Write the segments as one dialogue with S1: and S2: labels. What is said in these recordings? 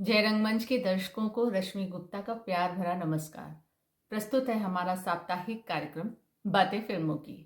S1: जय रंगमंच के दर्शकों को रश्मि गुप्ता का प्यार भरा नमस्कार। प्रस्तुत है हमारा साप्ताहिक कार्यक्रम बातें फिल्मों की।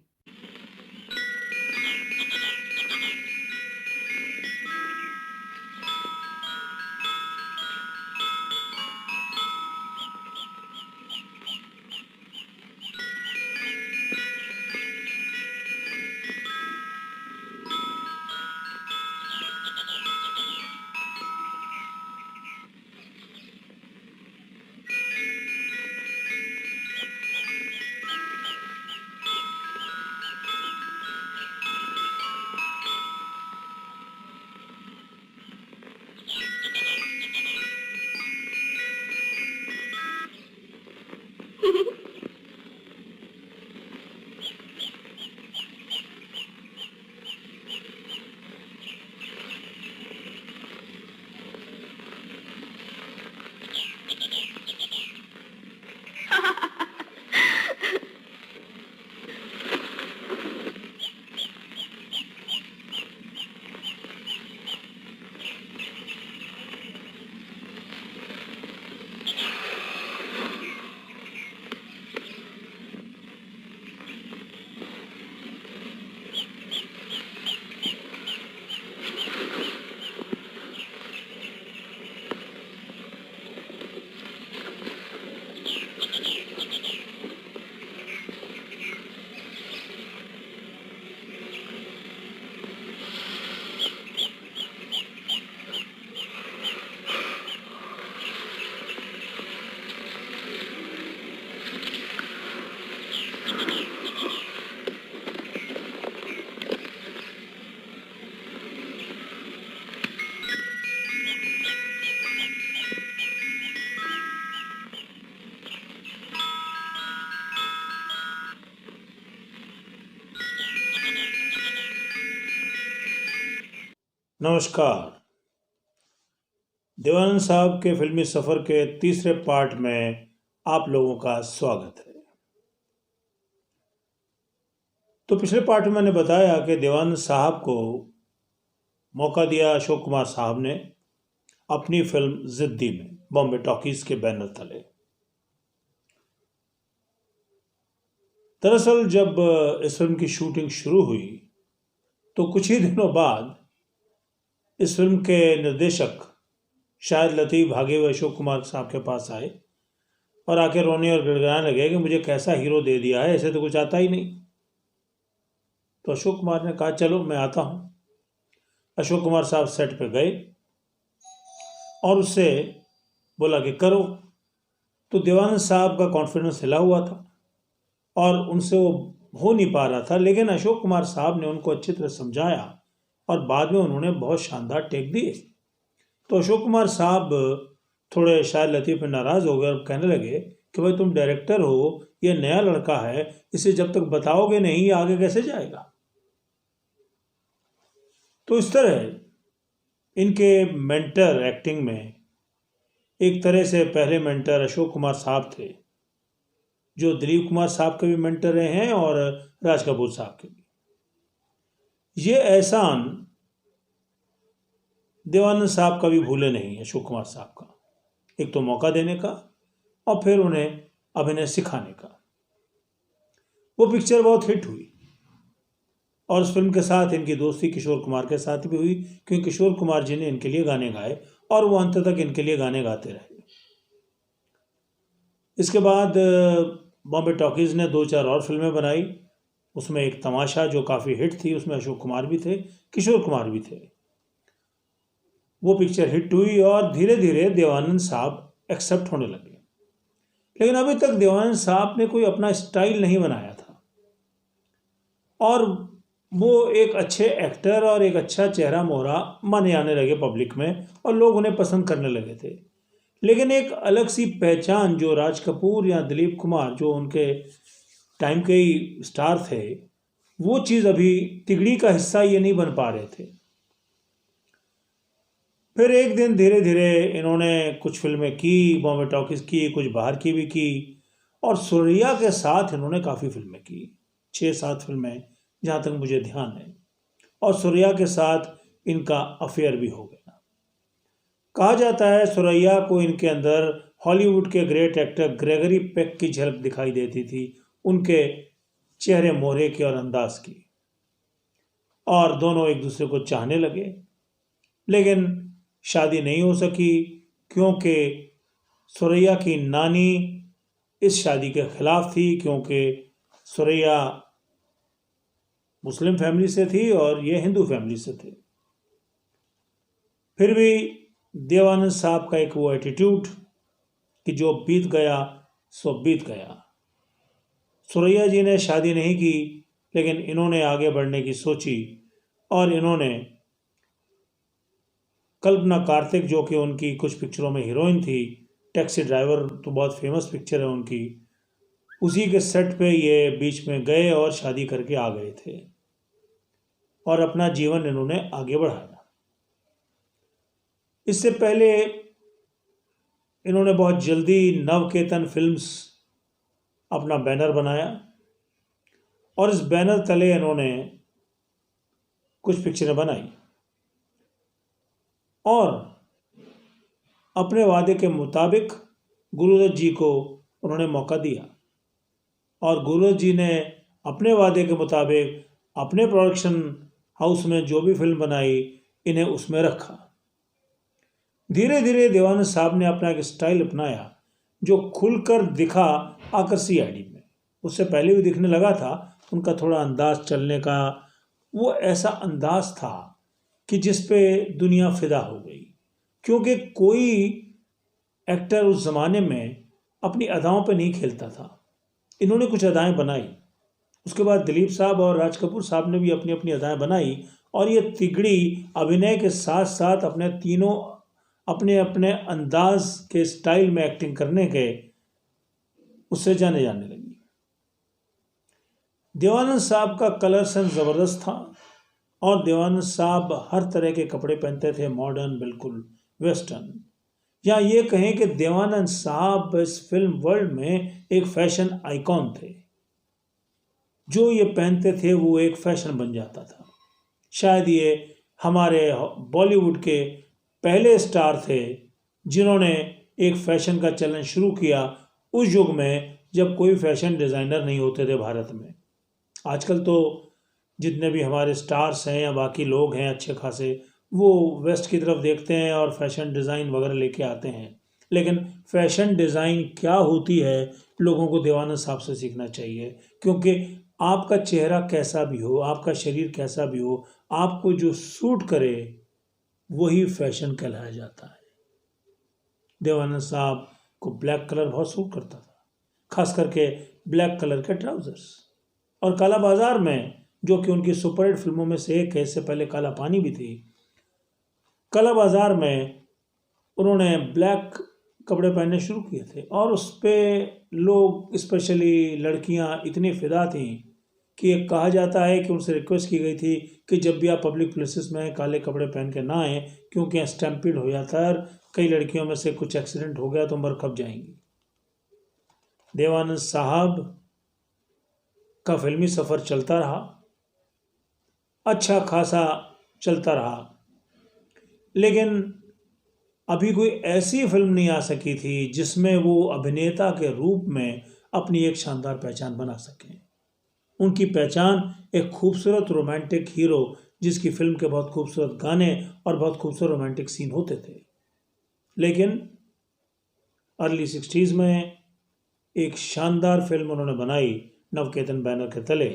S2: नमस्कार। देवानंद साहब के फिल्मी सफ़र के तीसरे पार्ट में आप लोगों का स्वागत है। तो पिछले पार्ट में मैंने बताया कि देवानंद साहब को मौका दिया अशोक कुमार साहब ने अपनी फिल्म जिद्दी में बॉम्बे टॉकीज के बैनर तले। दरअसल जब इस फिल्म की शूटिंग शुरू हुई तो कुछ ही दिनों बाद इस फिल्म के निर्देशक शाहिद लतीफ़ भागे हुए अशोक कुमार साहब के पास आए और आके रोने और गिड़गिड़ाने लगे कि मुझे कैसा हीरो दे दिया है, ऐसे तो कुछ आता ही नहीं। तो अशोक कुमार ने कहा चलो मैं आता हूँ। अशोक कुमार साहब सेट पे गए और उससे बोला कि करो। तो देवानंद साहब का कॉन्फिडेंस हिला हुआ था और उनसे वो हो नहीं पा रहा था, लेकिन अशोक कुमार साहब ने उनको अच्छी तरह समझाया और बाद में उन्होंने बहुत शानदार टेक दिए। तो अशोक कुमार साहब थोड़े शायद लतीफ़ पे नाराज़ हो गए और कहने लगे कि भाई तुम डायरेक्टर हो, ये नया लड़का है, इसे जब तक बताओगे नहीं ये आगे कैसे जाएगा। तो इस तरह इनके मेंटर एक्टिंग में एक तरह से पहले मेंटर अशोक कुमार साहब थे, जो दिलीप कुमार साहब के भी मेंटर रहे हैं और राज कपूर साहब के भी। ये एहसान देवानंद साहब का भी भूले नहीं अशोक कुमार साहब का, एक तो मौका देने का और फिर उन्हें अभिनय सिखाने का। वो पिक्चर बहुत हिट हुई और उस फिल्म के साथ इनकी दोस्ती किशोर कुमार के साथ भी हुई, क्योंकि किशोर कुमार जी ने इनके लिए गाने गाए और वो अंत तक इनके लिए गाने गाते रहे। इसके बाद बॉम्बे टॉकीज़ ने 2-4 और फिल्में बनाई। उसमें एक तमाशा जो काफ़ी हिट थी, उसमें अशोक कुमार भी थे, किशोर कुमार भी थे। वो पिक्चर हिट हुई और धीरे धीरे देवानंद साहब एक्सेप्ट होने लगे, लेकिन अभी तक देवानंद साहब ने कोई अपना स्टाइल नहीं बनाया था और वो एक अच्छे एक्टर और एक अच्छा चेहरा मोहरा माने जाने लगे पब्लिक में और लोग उन्हें पसंद करने लगे थे। लेकिन एक अलग सी पहचान जो राज कपूर या दिलीप कुमार जो उनके टाइम के ही स्टार थे, वो चीज़ अभी तिगड़ी का हिस्सा ये नहीं बन पा रहे थे। फिर एक दिन धीरे धीरे इन्होंने कुछ फिल्में की, बॉम्बे टॉकीज़ की, कुछ बाहर की भी की और सुरैया के साथ इन्होंने काफ़ी फिल्में की, 6-7 फिल्में जहाँ तक मुझे ध्यान है। और सुरैया के साथ इनका अफेयर भी हो गया। कहा जाता है सुरैया को इनके अंदर हॉलीवुड के ग्रेट एक्टर ग्रेगरी पेक की झलक दिखाई देती थी, उनके चेहरे मोहरे की और अंदाज की, और दोनों एक दूसरे को चाहने लगे। लेकिन शादी नहीं हो सकी क्योंकि सुरैया की नानी इस शादी के खिलाफ थी, क्योंकि सुरैया मुस्लिम फैमिली से थी और ये हिंदू फैमिली से थे। फिर भी देवानंद साहब का एक वो एटीट्यूड कि जो बीत गया सो बीत गया। सुरैया जी ने शादी नहीं की, लेकिन इन्होंने आगे बढ़ने की सोची और इन्होंने कल्पना कार्तिक, जो कि उनकी कुछ पिक्चरों में हीरोइन थी, टैक्सी ड्राइवर तो बहुत फेमस पिक्चर है उनकी, उसी के सेट पे ये बीच में गए और शादी करके आ गए थे और अपना जीवन इन्होंने आगे बढ़ाया। इससे पहले इन्होंने बहुत जल्दी नवकेतन फिल्म्स अपना बैनर बनाया और इस बैनर तले इन्होंने कुछ पिक्चरें बनाई और अपने वादे के मुताबिक गुरुदत्त जी को उन्होंने मौका दिया और गुरुदत्त जी ने अपने वादे के मुताबिक अपने प्रोडक्शन हाउस में जो भी फिल्म बनाई इन्हें उसमें रखा। धीरे धीरे देवानंद साहब ने अपना एक स्टाइल अपनाया जो खुलकर दिखा आकर्षी आईडी में। उससे पहले भी दिखने लगा था, उनका थोड़ा अंदाज चलने का वो ऐसा अंदाज था कि जिस पे दुनिया फिदा हो गई, क्योंकि कोई एक्टर उस ज़माने में अपनी अदाओं पे नहीं खेलता था। इन्होंने कुछ अदाएं बनाई, उसके बाद दिलीप साहब और राज कपूर साहब ने भी अपनी अपनी अदाएं बनाई और ये तिगड़ी अभिनय के साथ साथ अपने तीनों अपने अपने अंदाज के स्टाइल में एक्टिंग करने के उससे जाने जाने लगी। देवानंद साहब का कलर सेंस ज़बरदस्त था और देवानंद साहब हर तरह के कपड़े पहनते थे, मॉडर्न, बिल्कुल वेस्टर्न, या ये कहें कि देवानंद साहब इस फिल्म वर्ल्ड में एक फैशन आइकॉन थे। जो ये पहनते थे वो एक फैशन बन जाता था। शायद ये हमारे बॉलीवुड के पहले स्टार थे जिन्होंने एक फैशन का चलन शुरू किया उस युग में जब कोई फैशन डिज़ाइनर नहीं होते थे भारत में। आजकल तो जितने भी हमारे स्टार्स हैं या बाकी लोग हैं अच्छे खासे, वो वेस्ट की तरफ देखते हैं और फैशन डिज़ाइन वगैरह लेके आते हैं, लेकिन फैशन डिज़ाइन क्या होती है लोगों को देवानंद साहब से सीखना चाहिए। क्योंकि आपका चेहरा कैसा भी हो, आपका शरीर कैसा भी हो, आपको जो सूट करे वही फैशन कहलाया जाता है। देवानंद साहब को ब्लैक कलर बहुत सूट करता था, खास करके ब्लैक कलर के ट्राउजर्स। और काला बाजार में, जो कि उनकी सुपरहिट फिल्मों में से एक है, इससे पहले काला पानी भी थी, काला बाजार में उन्होंने ब्लैक कपड़े पहनने शुरू किए थे और उस पर लोग, स्पेशली लड़कियां, इतनी फिदा थीं कि ये कहा जाता है कि उनसे रिक्वेस्ट की गई थी कि जब भी आप पब्लिक प्लेसेस में काले कपड़े पहन के ना आएँ, क्योंकि स्टैम्पीड हो जाता है और कई लड़कियों में से कुछ एक्सीडेंट हो गया तो मर खप जाएंगी। देवानंद साहब का फिल्मी सफ़र चलता रहा, अच्छा खासा चलता रहा, लेकिन अभी कोई ऐसी फिल्म नहीं आ सकी थी जिसमें वो अभिनेता के रूप में अपनी एक शानदार पहचान बना सकें। उनकी पहचान एक खूबसूरत रोमांटिक हीरो जिसकी फिल्म के बहुत खूबसूरत गाने और बहुत खूबसूरत रोमांटिक सीन होते थे। लेकिन अर्ली 60s में एक शानदार फिल्म उन्होंने बनाई नवकेतन बैनर के तले,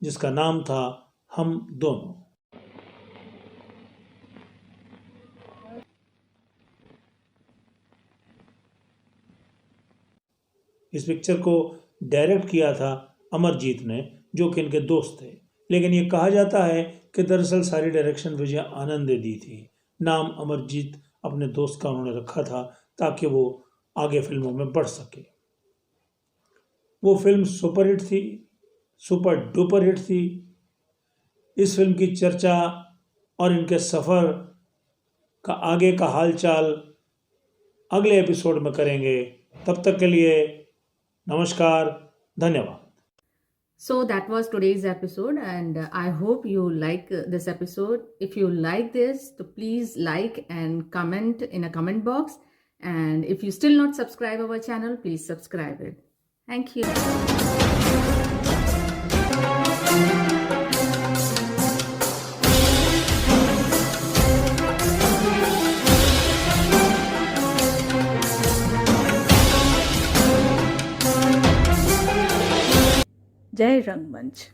S2: जिसका नाम था हम दोनों। इस पिक्चर को डायरेक्ट किया था अमरजीत ने, जो कि इनके दोस्त थे, लेकिन ये कहा जाता है कि दरअसल सारी डायरेक्शन विजय आनंद ने दी थी। नाम अमरजीत अपने दोस्त का उन्होंने रखा था ताकि वो आगे फिल्मों में बढ़ सके। वो फिल्म सुपरहिट थी, सुपर डुपर हिट थी। इस फिल्म की चर्चा और इनके सफ़र का आगे का हालचाल अगले एपिसोड में करेंगे। तब तक के लिए नमस्कार, धन्यवाद।
S1: So that was today's episode, and I hope you like this episode. If you like this, so please like and comment in a comment box. And if you still not subscribe our channel, please subscribe it. Thank you.
S3: जय रंगमंच।